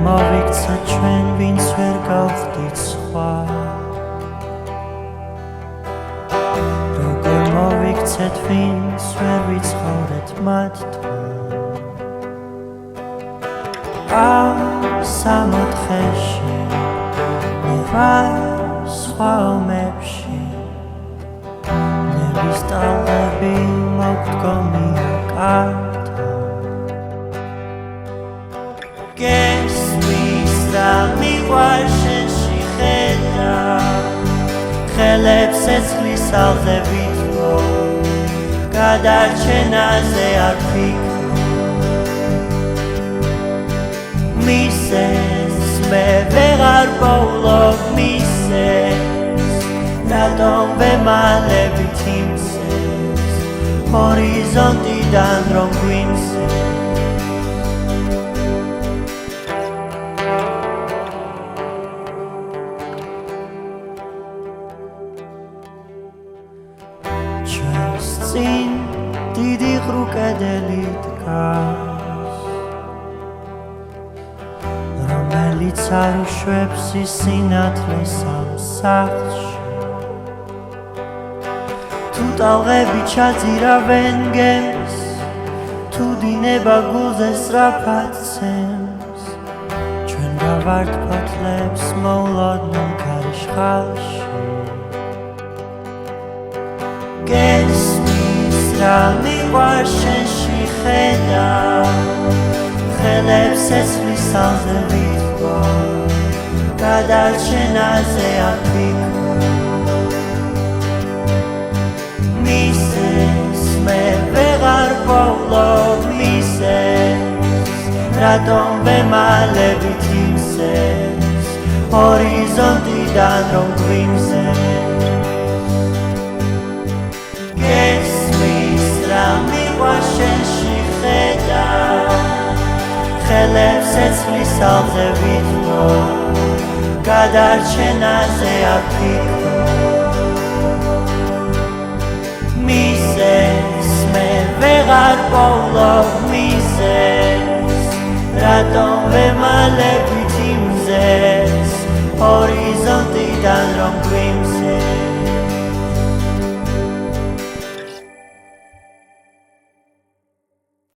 მოვიქცა ჩვენ ვინც ვერ გავხდით სხვა როგორ მოვიქცეთ ვინც ვერ ვიცხოვრეთ მათთან სამოთხეში მე ვარ სხვა ომებში ნების ტალღები მოგდგომია კართან გესმის რა მიყვარ შენში ხედა ხელებს ეცლის ალზე ვითვლო გადარჩენაზე არ ფიქრო მისეს მე ვეღარ პოვლობ მისეს რატომ ვემალებით იმსეს ჰორიზონტიდან რომ გვიმსეს ჩვენს წინ დიდი ღრუ კედელი დგას რომელიც არ უშვებს ის სინათლეს ამ სახლში თუ ტალღები ჩაძირავენ გემს თუ დინება გულზე სწრაფად ცემს ჩვენ გავართ ფოთლებს მოვლოდნელ ქარიშხალში გესმის რა მიყვარ შენში ხედა ხელებს ეცლის ალზე ვითვლო გადარჩენაზე არ ფიქრო მისეს მე ვეღარ პოვლობ მისეს რატომ ვემალებით იმსეს ჰორიზონტიდან რომ გვიმსეს გესმის რა მიყვარ შენში ხედა ხელებს ეცლის ალზე ვითვლო გადარჩენაზე არ ფიქრო მისეს მე ვეღარ პოვლობ მისეს რატომ ვემალებით იმსეს ჰორიზონტიდან რომ გვიმსეს